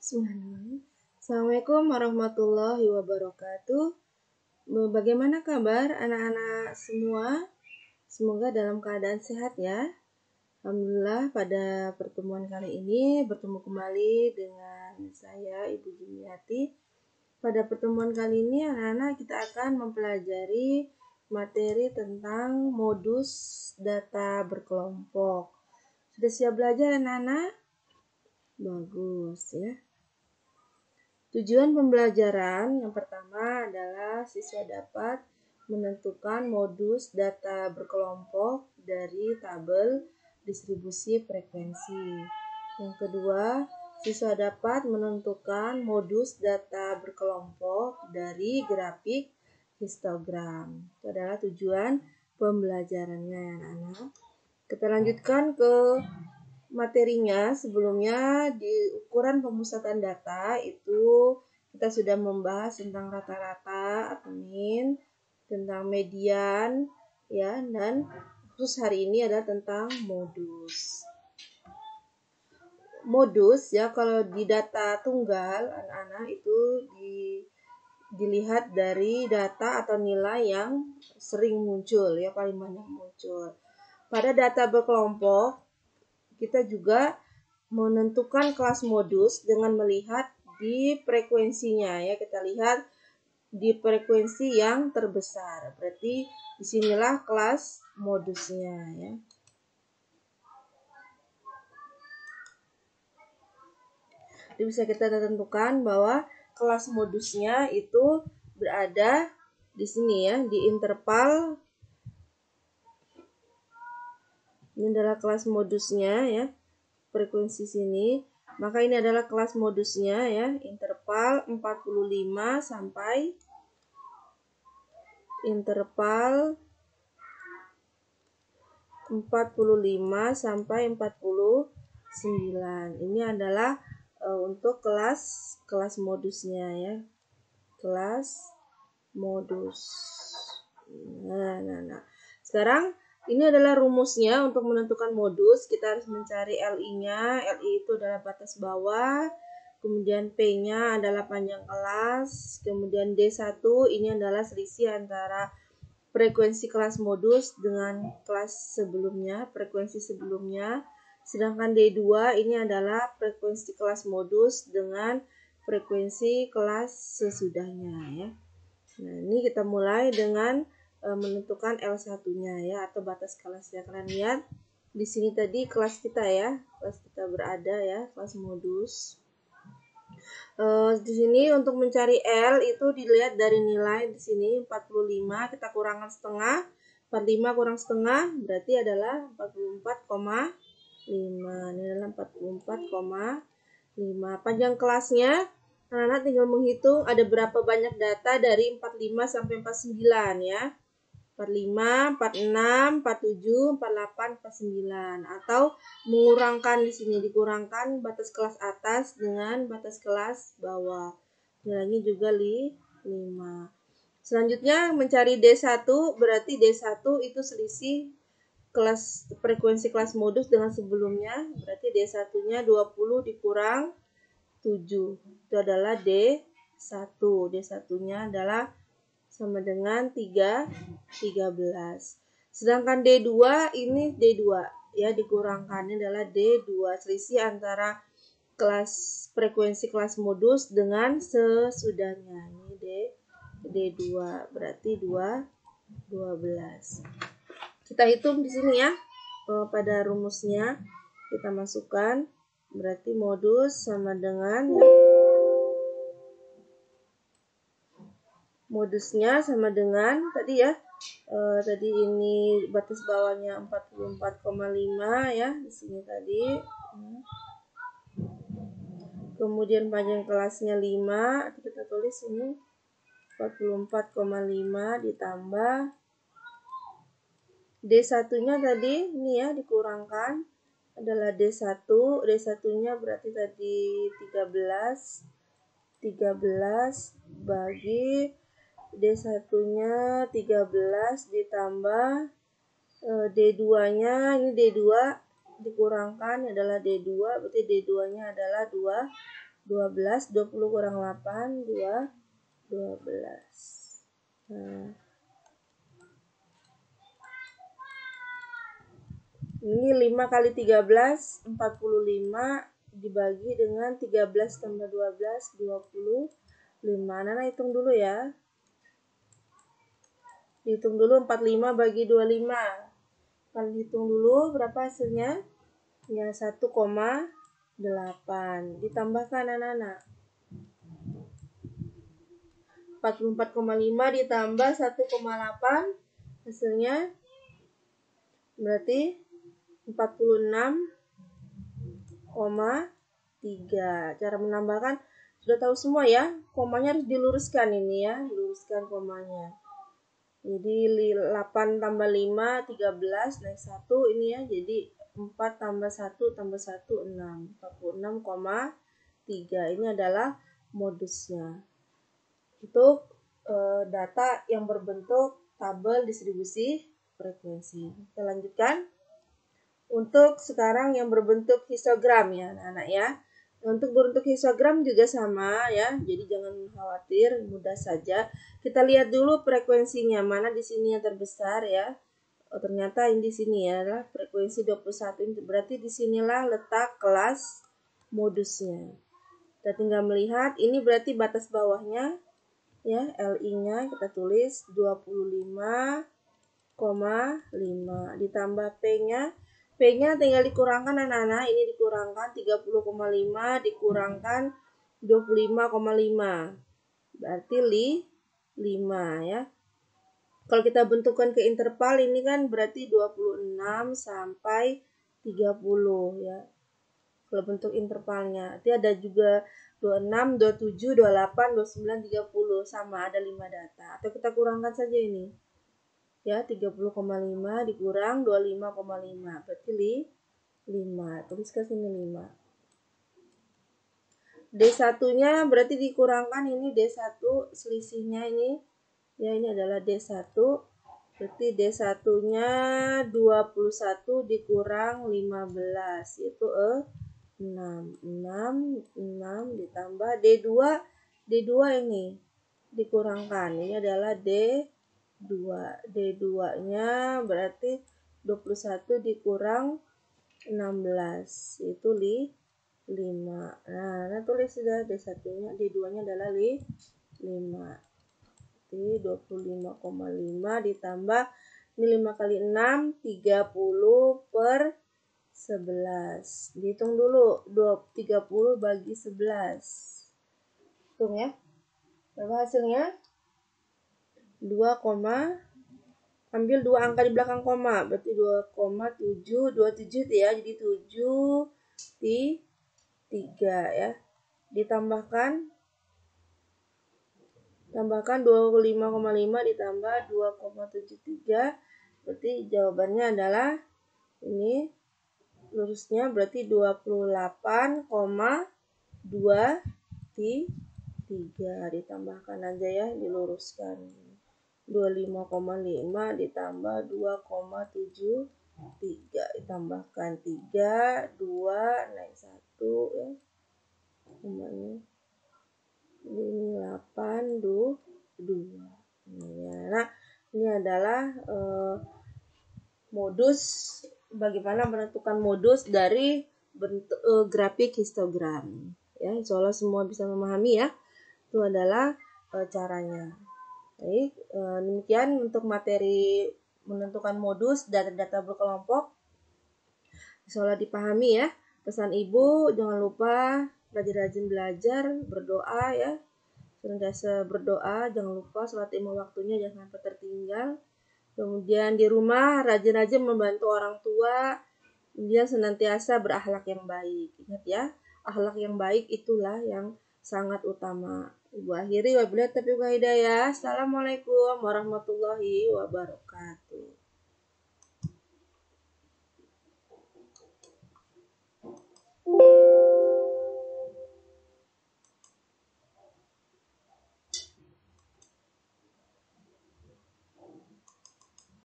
Assalamualaikum warahmatullahi wabarakatuh. Bagaimana kabar anak-anak semua? Semoga dalam keadaan sehat ya. Alhamdulillah pada pertemuan kali ini bertemu kembali dengan saya Ibu Jumiati. Pada pertemuan kali ini anak-anak kita akan mempelajari materi tentang modus data berkelompok. Sudah siap belajar anak-anak? Bagus ya. Tujuan pembelajaran yang pertama adalah siswa dapat menentukan modus data berkelompok dari tabel distribusi frekuensi. Yang kedua, siswa dapat menentukan modus data berkelompok dari grafik histogram. Itu adalah tujuan pembelajarannya ya anak-anak. Kita lanjutkan ke materinya. Sebelumnya di ukuran pemusatan data itu kita sudah membahas tentang rata-rata atau min, tentang median ya, dan khusus hari ini adalah tentang modus. Modus ya, kalau di data tunggal anak-anak itu dilihat dari data atau nilai yang sering muncul ya, paling banyak muncul. Pada data berkelompok kita juga menentukan kelas modus dengan melihat di frekuensinya ya. Kita lihat di frekuensi yang terbesar. Berarti disinilah kelas modusnya ya. Jadi bisa kita tentukan bahwa kelas modusnya itu berada di sini ya, di interval. Ini adalah kelas modusnya ya, frekuensi sini. Maka ini adalah kelas modusnya ya, interval 45 sampai interval 45 sampai 49. Ini adalah untuk kelas modusnya ya. Kelas modus. Nah. Sekarang ini adalah rumusnya untuk menentukan modus. Kita harus mencari LI-nya. LI itu adalah batas bawah. Kemudian P-nya adalah panjang kelas. Kemudian D1 ini adalah selisih antara frekuensi kelas modus dengan kelas sebelumnya, frekuensi sebelumnya. Sedangkan D2 ini adalah frekuensi kelas modus dengan frekuensi kelas sesudahnya ya. Nah, ini kita mulai dengan menentukan L1-nya ya, atau batas kelasnya. Kalian lihat di sini tadi kelas kita ya, kelas kita berada ya, kelas modus. Di sini untuk mencari L itu dilihat dari nilai di sini 45, kita kurangkan setengah. 45 kurang setengah berarti adalah 44,5. Ini adalah 44,5. Panjang kelasnya anak-anak tinggal menghitung ada berapa banyak data dari 45 sampai 49 ya. 45, 46, 47, 48, 49, atau mengurangkan di sini, dikurangkan batas kelas atas dengan batas kelas bawah. Nilainya juga 5. Selanjutnya mencari D1, berarti D1 itu selisih kelas frekuensi kelas modus dengan sebelumnya, berarti D1-nya 20 dikurang 7. Itu adalah D1. D1-nya adalah sama dengan 13. Sedangkan D2 ini D2 ya, dikurangkannya adalah D2, selisih antara kelas frekuensi kelas modus dengan sesudahnya. Ini D2 berarti 12. Kita hitung di sini ya. Pada rumusnya kita masukkan, berarti modus sama dengan modusnya sama dengan tadi ya, tadi ini batas bawahnya 44,5 ya di sini tadi. Kemudian panjang kelasnya 5, kita tulis ini 44,5 ditambah D1-nya tadi ini ya, dikurangkan adalah D1. D1-nya berarti tadi 13 bagi D1-nya 13 ditambah D2-nya, ini D2 dikurangkan adalah D2, berarti D2-nya adalah 12. 12, 20 kurang 8, 12. Nah, ini 5 kali 13, 45 dibagi dengan 13 tambah 12, 25. Nana hitung dulu ya. Hitung dulu 45 bagi 25. Kalian hitung dulu berapa hasilnya? Ya 1,8. Ditambahkan anak-anak. 44,5 ditambah 1,8 hasilnya berarti 46,3. Cara menambahkan sudah tahu semua ya. Komanya harus diluruskan ini ya, luruskan komanya. Jadi 8 tambah 5 13 naik 1 ini ya. Jadi 4 tambah 1 tambah 1 6. 46,3. Ini adalah modusnya. Untuk data yang berbentuk tabel distribusi frekuensi. Kita lanjutkan. Untuk sekarang yang berbentuk histogram ya anak-anak ya. Untuk berbentuk histogram juga sama ya. Jadi jangan khawatir, mudah saja. Kita lihat dulu frekuensinya, mana di sini yang terbesar ya. Oh, ternyata ini di sini ya adalah frekuensi 21. Berarti disinilah letak kelas modusnya. Kita tinggal melihat, ini berarti batas bawahnya ya, LI-nya kita tulis 25,5 ditambah P-nya tinggal dikurangkan anak-anak, ini dikurangkan 30,5 dikurangkan 25,5 berarti 5 ya. Kalau kita bentukkan ke interval ini kan berarti 26 sampai 30 ya. Kalau bentuk intervalnya. Nanti ada juga 26, 27, 28, 29, 30 sama ada 5 data. Atau kita kurangkan saja ini. Ya, 30,5 dikurang 25,5 berarti 5. Tulis ke sini 5. D1-nya berarti dikurangkan ini D1 selisihnya ini. Ya, ini adalah D1. Berarti D1-nya 21 dikurang 15 yaitu 6 ditambah D2 ini dikurangkan, ini adalah D2-nya berarti 21 dikurang 16 itu 5. Nah tulis sudah D1-nya, D2-nya adalah 5. Jadi 25,5 ditambah ini 5 kali 6 30 per 11. Dihitung dulu 30 bagi 11. Hitung ya. Berapa hasilnya? 2, ambil 2 angka di belakang koma. Berarti 2,727 ya. Jadi 7 di 3 ya. Ditambahkan 25,5 ditambah 2,73. Berarti jawabannya adalah ini lurusnya berarti 28,23 ditambahkan aja ya, diluruskan 25,5 ditambah 2,73 ditambahkan 3 2 naik 1 ya, namanya ini 8 2. Nah ini adalah modus, bagaimana menentukan modus dari bentuk grafik histogram ya. Insya Allah semua bisa memahami ya, itu adalah caranya. Baik, demikian untuk materi menentukan modus data-data berkelompok. Insya Allah dipahami ya. Pesan ibu, jangan lupa rajin-rajin belajar, berdoa ya, senantiasa berdoa, jangan lupa sholat 5 waktunya jangan sampai tertinggal. Kemudian di rumah rajin-rajin membantu orang tua, kemudian senantiasa berakhlak yang baik. Ingat ya, akhlak yang baik itulah yang sangat utama. Ibu akhiri wabillahi taufiq wal hidayah. Assalamualaikum warahmatullahi wabarakatuh.